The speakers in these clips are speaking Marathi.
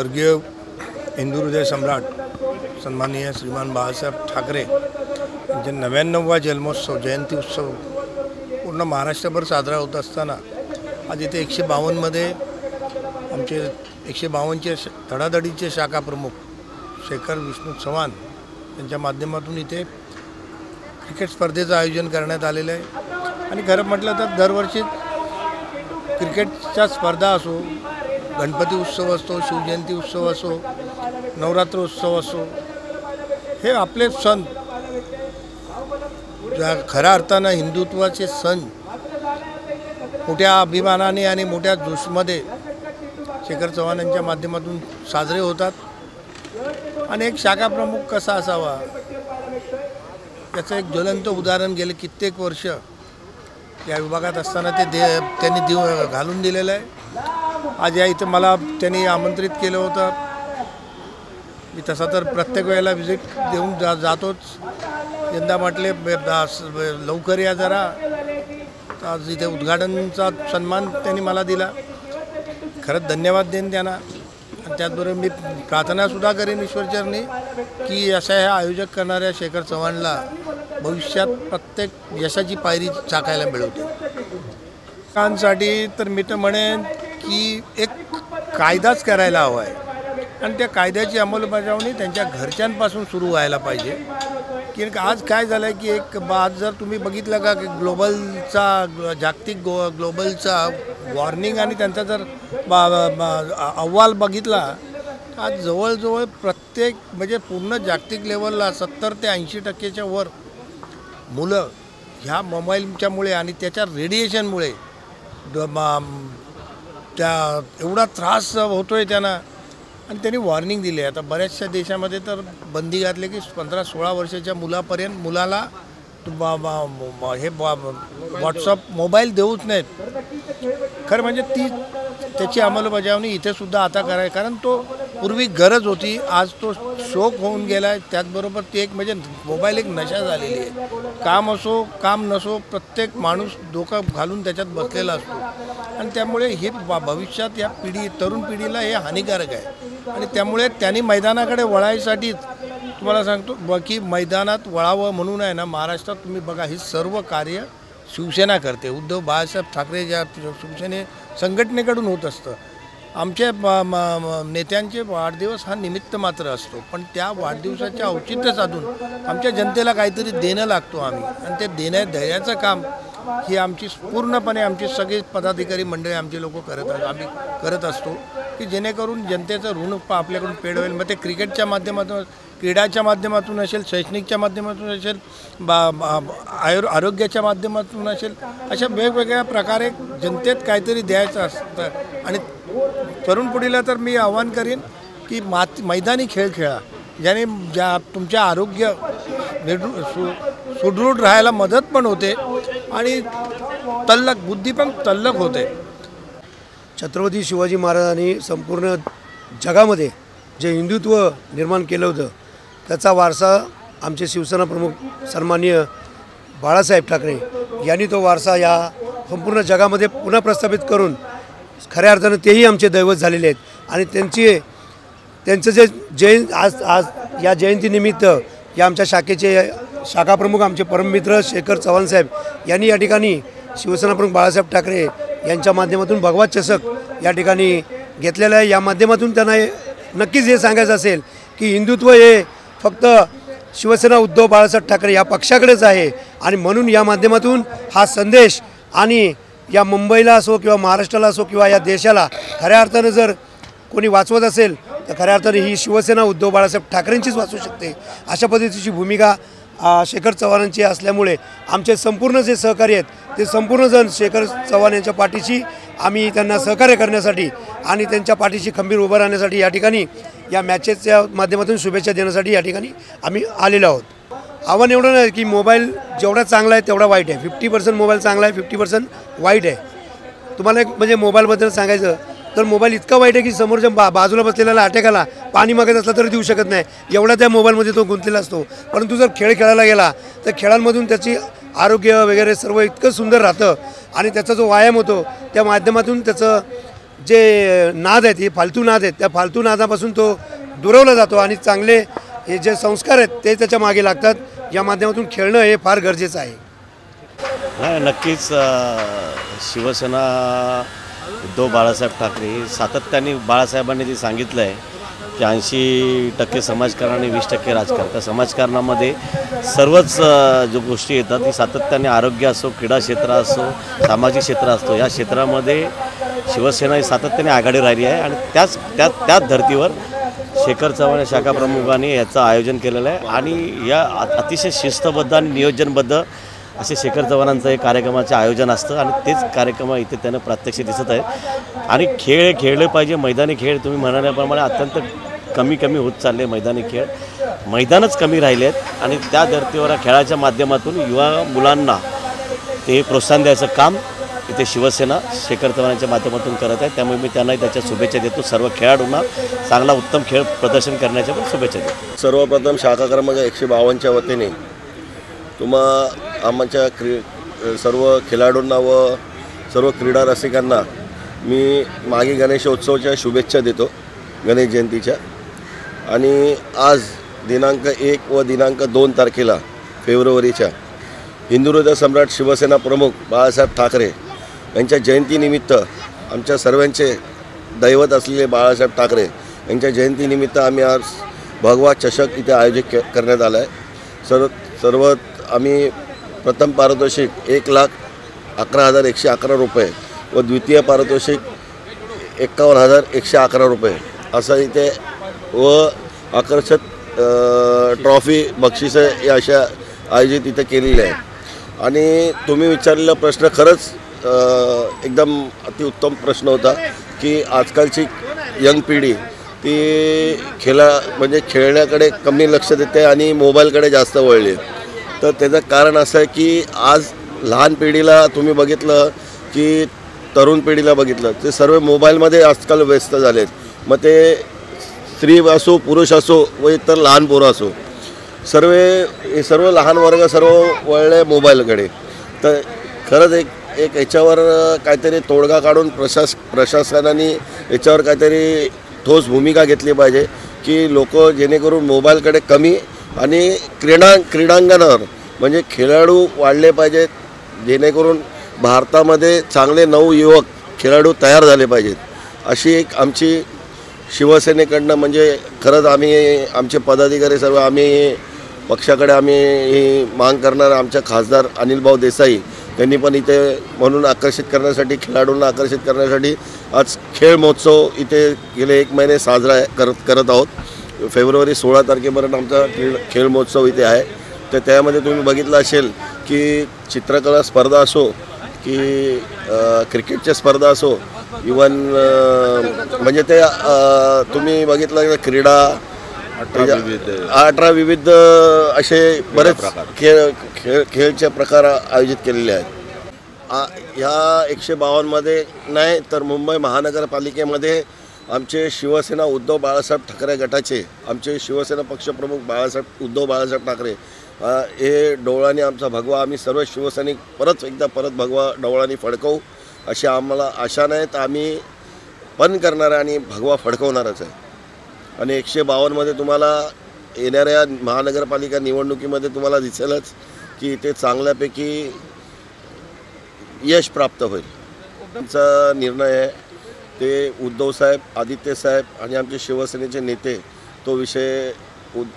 स्वर्गीय हिंदू हृदय सम्राट सन्माननीय श्रीमान बाळासाहेब ठाकरे यांचे 99वा जन्मोत्सव जयंती उत्सव पूर्ण महाराष्ट्रभर साजरा होत असताना आज इथे 152मध्ये आमचे 152चे धडाधडीचे शाखा प्रमुख शेखर विष्णू चव्हाण यांच्या माध्यमातून इथे क्रिकेट स्पर्धेचं आयोजन करण्यात आलेलं आहे। आणि खरं म्हटलं तर दरवर्षी क्रिकेटच्या स्पर्धा असो, गणपती उत्सव असतो, शिवजयंती उत्सव असो, नवरात्र उत्सव असो, हे आपले सण ज्या खऱ्या अर्थानं हिंदुत्वाचे सण मोठ्या अभिमानाने आणि मोठ्या जोशमध्ये शेखर चव्हाण यांच्या माध्यमातून साजरे होतात। आणि एक शाखा प्रमुख कसा असावा याचं एक ज्वलंत उदाहरण गेले कित्येक वर्ष या विभागात असताना त्यांनी घालून दिलेलं आहे। आज या इथे मला त्यांनी आमंत्रित केलं होतं। मी तसा तर प्रत्येक वेळेला व्हिजिट देऊन जातोच। यंदा म्हटले लवकर या जरा, आज इथे उद्घाटनचा सन्मान त्यांनी मला दिला। खरंच धन्यवाद देईन त्यांना। आणि त्याचबरोबर मी प्रार्थनासुद्धा करेन ईश्वरचरणी की अशा ह्या आयोजक करणाऱ्या शेखर चव्हाणला भविष्यात प्रत्येक यशाची पायरी चाकायला मिळवते। कामांसाठी तर मी तर म्हणेन की एक कायदाच करायला हवा आहे आणि त्या कायद्याची अंमलबजावणी त्यांच्या घरच्यांपासून सुरू व्हायला पाहिजे। की आज काय झालं आहे की आज जर तुम्ही बघितलं का की जागतिक ग्लोबलचा वॉर्निंग आणि त्यांचा जर अहवाल बघितला, आज जवळजवळ प्रत्येक म्हणजे पूर्ण जागतिक लेवलला 70 ते 80% वर मुलं ह्या मोबाईलच्यामुळे आणि त्याच्या रेडिएशनमुळे त्या एवढा त्रास होतो आहे त्यांना। आणि त्यांनी वॉर्निंग दिली आहे। आता बऱ्याचशा देशामध्ये तर बंदी घातली की 15-16 वर्षाच्या मुलापर्यंत मुलाला हे व्हॉट्सअप मोबाईल देऊच नाहीत। खरं म्हणजे त्याची अंमलबजावणी इथेसुद्धा आता करायची, कारण तो पूर्वी गरज होती, आज तो शौक होऊन गेला आहे। त्याचबरोबर ती एक म्हणजे मोबाईल एक नशा झालेली आहे। काम असो काम नसो प्रत्येक माणूस डोकं घालून त्याच्यात बसलेला असतो आणि त्यामुळे हे भविष्यात या तरुण पिढीला हे हानिकारक आहे। आणि त्यामुळे त्यांनी मैदानाकडे वळायसाठी तुम्हाला सांगतो की मैदानात वळावं म्हणून आहे ना, महाराष्ट्रात तुम्ही बघा हे सर्व कार्य शिवसेना करते। उद्धव बाळासाहेब ठाकरे ज्या शिवसेने संघटनेकडून होत असतं। आमच्या नेत्यांचे वाढदिवस हा निमित्त मात्र असतो, पण त्या वाढदिवसाच्या औचित्य साधून आमच्या जनतेला काहीतरी देणं लागतो आम्ही, आणि ते द्यायचं काम ही आमची पूर्णपणे आमची सगळे पदाधिकारी मंडळी आमचे लोक आम्ही करत असतो की जेणेकरून जनतेचं ऋण आपल्याकडून फेड होईल। मग ते क्रिकेटच्या माध्यमातून, क्रीडाच्या माध्यमातून असेल, शैक्षणिकच्या माध्यमातून असेल, आरोग्याच्या माध्यमातून असेल, अशा वेगवेगळ्या प्रकारे जनतेत काहीतरी द्यायचं असतं। आणि तरुण पिढीला तर मी आवाहन करीन की मैदानी खेळ खेळा, ज्याने तुमच्या आरोग्य सुदृढ राहायला मदत पण होते आणि बुद्धी पण तल्लख होते। छत्रपती शिवाजी महाराजांनी संपूर्ण जगामध्ये जे हिंदुत्व निर्माण केलं होतं त्याचा वारसा आमचे शिवसेना प्रमुख सन्माननीय बाळासाहेब ठाकरे यांनी तो वारसा या संपूर्ण जगामध्ये पुन्हा प्रस्थापित करून खऱ्या अर्थानं तेही आमचे दैवत झालेले आहेत। आणि त्यांचं जे आज या जयंतीनिमित्त या आमच्या शाखेचे शाखाप्रमुख आमचे परममित्र शेखर चव्हाण साहेब यांनी या ठिकाणी शिवसेना प्रमुख बाळासाहेब ठाकरे यांच्या माध्यमातून भगवा चषक या ठिकाणी घेतलेला आहे। या माध्यमातून त्यांना नक्कीच हे सांगायचं असेल की हिंदुत्व हे फक्त शिवसेना उद्धव बाळासाहेब ठाकरे या पक्षाकडेच आहे। आणि म्हणून या माध्यमातून हा संदेश आणि या मुंबईला असो किंवा महाराष्ट्राला असो किंवा या देशाला खऱ्या अर्थानं जर कोणी वाचवत असेल तर खऱ्या अर्थाने ही शिवसेना उद्धव बाळासाहेब ठाकरेंचीच वाचू शकते। अशा पद्धतीची भूमिका शेखर चव्हाणांची असल्यामुळे आमचे संपूर्ण जे सहकारी आहेत ते संपूर्ण जण शेखर चव्हाण यांच्या पाठीशी आम्ही त्यांना सहकार्य करण्यासाठी आणि त्यांच्या पाठीशी खंबीर उभं राहण्यासाठी या ठिकाणी या मॅचेसच्या माध्यमातून शुभेच्छा देण्यासाठी या ठिकाणी आम्ही आलेलो आहोत। आव्हान एवढं नाही की मोबाईल जेवढा चांगला आहे तेवढा वाईट आहे। 50% मोबाईल चांगला आहे, 50% वाईट आहे। तुम्हाला एक म्हणजे मोबाईलबद्दल सांगायचं तर मोबाईल इतका वाईट आहे की समोरच्या बाजूला बसलेल्याला अटॅकाला पाणी मागत असला तरी देऊ शकत नाही, एवढा त्या मोबाईलमध्ये तो गुंतलेला असतो। परंतु जर खेळ खेळायला गेला तर खेळांमधून त्याची आरोग्य वगैरे सर्व इतकं सुंदर राहतं आणि त्याचा जो व्यायाम होतो त्या माध्यमातून त्याचं जे नाद आहेत, हे फालतू नाद आहेत, त्या फालतू नादापासून तो दुरावला जातो आणि चांगले हे जे संस्कार आहेत ते त्याच्या मागे लागतात. या माध्यमातून खेळणं हे फार गरजेचं आहे. नाही, नक्कीच शिवसेना उद्धव बाळासाहेब ठाकरे सातत्याने बाळासाहेबांनी जे सांगितलं आहे की 80% समाजकारण आणि 20% राजकारण. त्या समाजकारणामध्ये सर्वच जो गोष्टी येतात ती सातत्याने आरोग्य असो, क्रीडा क्षेत्र असो, सामाजिक क्षेत्र असतो, या क्षेत्रामध्ये शिवसेना ही सातत्याने आघाडी राहिली आहे. आणि त्याच धर्तीवर शेखर चव्हाण या शाखा प्रमुखांनी याचं आयोजन केलेलं आहे. आणि या अतिशय शिस्तबद्ध आणि नियोजनबद्ध असे शेखर चव्हाणांचं एक कार्यक्रमाचं आयोजन असतं आणि तेच कार्यक्रम इथे त्यानं प्रत्यक्ष दिसत आहे. आणि खेळ खेळले पाहिजे. मैदानी खेळ तुम्ही म्हणाल्याप्रमाणे अत्यंत कमी होत चालले मैदानी खेळ. मैदानच कमी राहिले आहेत आणि त्या धर्तीवर खेळाच्या माध्यमातून युवा मुलांना ते प्रोत्साहन द्यायचं काम इथे शिवसेना शेखर चव्हाणांच्या माध्यमातून करत आहे. त्यामुळे मी त्यांनाही त्याच्या शुभेच्छा देतो. सर्व खेळाडूंना चांगला उत्तम खेळ प्रदर्शन करण्याच्या पण शुभेच्छा देतो. सर्वप्रथम शाखा क्रमांक 152च्या वतीने आमच्या सर्व खेळाडूंना व सर्व क्रीडा रसिकांना मी मागे गणेशोत्सवाच्या शुभेच्छा देतो, गणेश जयंतीच्या. आणि आज दिनांक 1 व दिनांक 2 तारखेला फेब्रुवारीच्या हिंदुहृदय सम्राट शिवसेना प्रमुख बाळासाहेब ठाकरे यांच्या जयंतीनिमित्त, आमच्या सर्वांचे दैवत असलेले बाळासाहेब ठाकरे यांच्या जयंतीनिमित्त आम्ही आज भगवा चषक इथे आयोजित करण्यात आला आहे. सर्व आम्ही प्रथम पारितोषिक 1,11,111 रुपये व द्वितीय पारितोषिक 51,111 रुपये असं इथे व आकर्षक ट्रॉफी बक्षिसं या अशा आयोजित इथे केलेल्या आहे. आणि तुम्ही विचारलेला प्रश्न खरंच एकदम अतिउत्तम प्रश्न होता की आजकालची यंग पिढी ती खेळण्याकडे कमी लक्ष देते आणि मोबाईलकडे जास्त वळली. तर त्याचं कारण असं आहे की आज लहान पिढीला तुम्ही बघितलं की तरुण पिढीला बघितलं ते सर्व मोबाईलमध्ये आजकाल व्यस्त झालेत. मग ते स्त्री असो, पुरुष असो व इतर लहान पोरं असो, सर्व लहान वर्ग सर्व वळले मोबाईलकडे. तर खरंच एक याच्यावर काहीतरी तोडगा काढून प्रशासनाने याच्यावर काहीतरी ठोस भूमिका घेतली पाहिजे की लोक जेणेकरून मोबाईलकडे कमी आणि क्रीडांगणावर म्हणजे खेळाडू वाढले पाहिजेत, जेणेकरून भारतामध्ये चांगले नवयुवक खेळाडू तयार झाले पाहिजेत. अशी एक आमची शिवसेनेकडनं म्हणजे खरंच आम्ही आमचे पदाधिकारी सर्व आम्ही पक्षाकडे आम्ही ही माग करणार. आमच्या खासदार अनिलभाऊ देसाई त्यांनी पण इथे म्हणून आकर्षित करण्यासाठी, खेळाडूंना आकर्षित करण्यासाठी आज खेळ महोत्सव इथे गेले 1 महिने साजरा करत आहोत. फेब्रुवारी 16 तारखेपर्यंत आमचा खेळ महोत्सव इथे आहे. तर त्यामध्ये तुम्ही बघितलं असेल की चित्रकला स्पर्धा असो की क्रिकेटच्या स्पर्धा असो, इवन म्हणजे ते तुम्ही बघितलं क्रीडा 18 विविध असे बरेच खेळचे प्रकार आयोजित केलेले आहेत. ह्या 152मध्ये नाही तर मुंबई महानगरपालिकेमध्ये आमचे शिवसेना उद्धव बाळासाहेब ठाकरे गटाचे आमचे शिवसेना पक्षप्रमुख उद्धव बाळासाहेब ठाकरे हे डोळ्याने आमचा भगवा आम्ही सर्व शिवसैनिक परत भगवा डोळ्याने फडकवू अशी आम्हाला आशा नाही. तर आम्ही पण करणार आणि भगवा फडकवणारच आहे. आणि 152मध्ये तुम्हाला येणाऱ्या महानगरपालिका निवडणुकीमध्ये तुम्हाला दिसेलच की ते चांगल्यापैकी यश प्राप्त होईल. त्यांचा निर्णय आहे ते उद्धवसाहेब, आदित्यसाहेब आणि आमचे शिवसेनेचे नेते तो विषय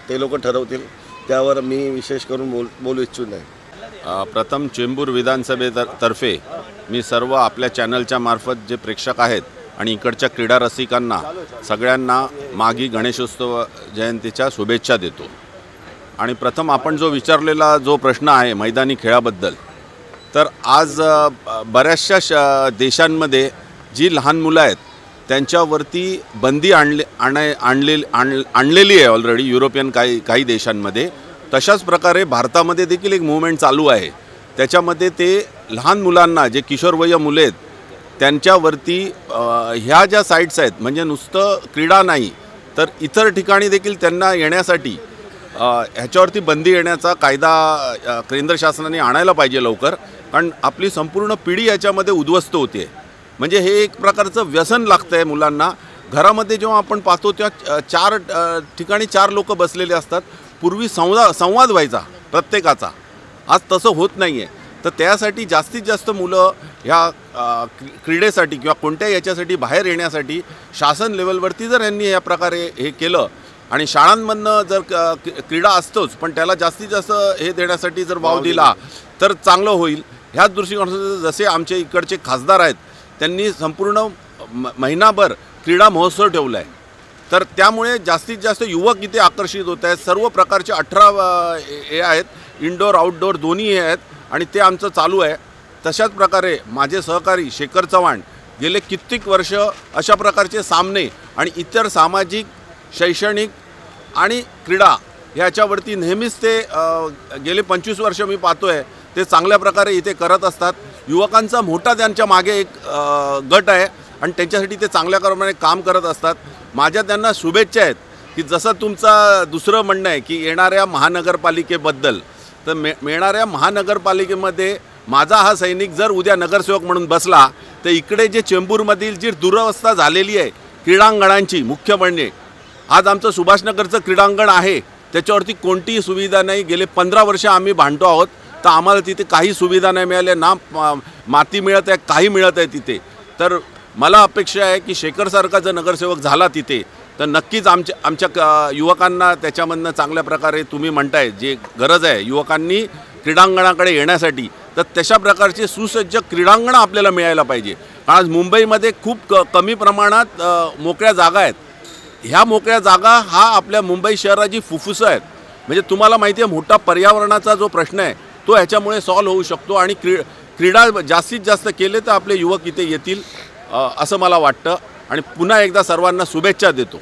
ते लोक ठरवतील. त्यावर मी विशेष करून बोलू इच्छित नाही. प्रथम चेंबूर विधानसभेतर्फे मी सर्व आपल्या चॅनलच्या मार्फत जे प्रेक्षक आहेत आणि इकडच्या क्रीडा रसिकांना सगळ्यांना मागी गणेशोत्सव जयंतीच्या शुभेच्छा देतो. आणि प्रथम आपण जो विचारलेला जो प्रश्न आहे मैदानी खेळाबद्दल, तर आज बऱ्याचशा देशांमध्ये जी लहान मुलं आहेत त्यांच्यावरती बंदी आणलेली आहे ऑलरेडी युरोपियन काही देशांमध्ये. तशाच प्रकारे भारतामध्ये देखील एक मूव्हमेंट चालू आहे. त्याच्यामध्ये ते लहान मुलांना जे किशोरवयीन मुले आहेत त्यांच्यावरती ह्या ज्या साईट्स आहेत म्हणजे नुसतं क्रीडा नाही तर इतर ठिकाणी देखील त्यांना येण्यासाठी ह्याच्यावरती बंदी येण्याचा कायदा केंद्र शासनाने आणायला पाहिजे लवकर. कारण आपली संपूर्ण पिढी याच्यामध्ये उद्ध्वस्त होते. म्हणजे हे एक प्रकारचं व्यसन लागतं आहे मुलांना. घरामध्ये जेव्हा आपण पाहतो तेव्हा 4 ठिकाणी 4 लोक बसलेले असतात. पूर्वी संवाद व्हायचा प्रत्येकाचा, आज तसं होत नाही आहे. तर त्यासाठी जास्तीत जास्त मुलं ह्या क्रीडेसाठी किंवा कोणत्या याच्यासाठी बाहेर येण्यासाठी शासन लेवलवरती जर यांनी या प्रकारे हे केलं आणि शाळांमधनं जर क्रीडा असतोच पण त्याला जास्तीत जास्त हे देण्यासाठी जर वाव दिला तर चांगलं होईल. ह्याच दृष्टिकोनातून जसे आमचे इकडचे खासदार आहेत त्यांनी संपूर्ण महिनाभर क्रीडा महोत्सव ठेवला आहे. तर त्यामुळे जास्तीत जास्त युवक इथे आकर्षित होत आहेत. सर्व प्रकारचे 18 हे आहेत, इनडोअर आउटडोअर दोन्ही हे आहेत आणि ते आमचं चालू आहे. तशाच प्रकारे माझे सहकारी शेखर चव्हाण गेले कित्येक वर्ष अशा प्रकारचे सामने आणि इतर सामाजिक, शैक्षणिक आणि क्रीडा ह्याच्यावरती नेहमीच ते गेले 25 वर्ष मी पाहतो आहे ते चांगल्या प्रकारे इथे करत असतात. युवकांचा मोठा त्यांच्या मागे एक गट आहे आणि त्यांच्यासाठी ते चांगल्या प्रमाणे काम करत असतात. माझ्या त्यांना शुभेच्छा आहेत की जसं तुमचा दुसरं म्हणणं आहे की येणाऱ्या महानगरपालिकेबद्दल, तर मिळणाऱ्या महानगरपालिकेमध्ये माझा हा सैनिक जर उद्या नगरसेवक म्हणून बसला तर इकडे जे चेंबूरमधील जी दुरवस्था झालेली आहे क्रीडांगणांची, मुख्य म्हणजे आज आमचं सुभाषनगरचं क्रीडांगण आहे त्याच्यावरती कोणतीही सुविधा नाही. गेले 15 वर्ष आम्ही भांडतो आहोत तर आम्हाला तिथे काही सुविधा नाही मिळाल्या, ना माती मिळत आहे, काही मिळत आहे तिथे. तर मला अपेक्षा आहे की शेखरसारखा जर नगरसेवक झाला तिथे तर नक्कीच आमच्या युवकांना त्याच्यामधनं चांगल्या प्रकारे तुम्ही म्हणताय जे गरज आहे युवकांनी क्रीडांगणाकडे येण्यासाठी, तर तशा प्रकारचे सुसज्ज क्रीडांगणं आपल्याला मिळायला पाहिजे. आज मुंबईमध्ये खूप कमी प्रमाणात मोकळ्या जागा आहेत. ह्या मोकळ्या जागा हा आपल्या मुंबई शहराची फुफ्फुसं आहेत. म्हणजे तुम्हाला माहिती आहे मोठा पर्यावरणाचा जो प्रश्न आहे तो ह्याच्यामुळे सॉल्व्ह होऊ शकतो आणि क्रीडा जास्तीत जास्त केले तर आपले युवक इथे येतील असं मला वाटतं. आणि पुन्हा एकदा सर्वांना शुभेच्छा देतो.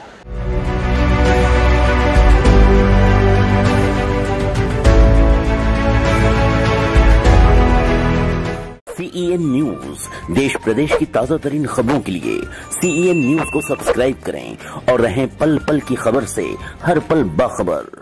CEN न्यूज, देश प्रदेश की ताजा तरीन खबरों के लिए CEN न्यूज को सब्सक्राइब करें और रहें पल पल की खबर से हर पल बाखबर.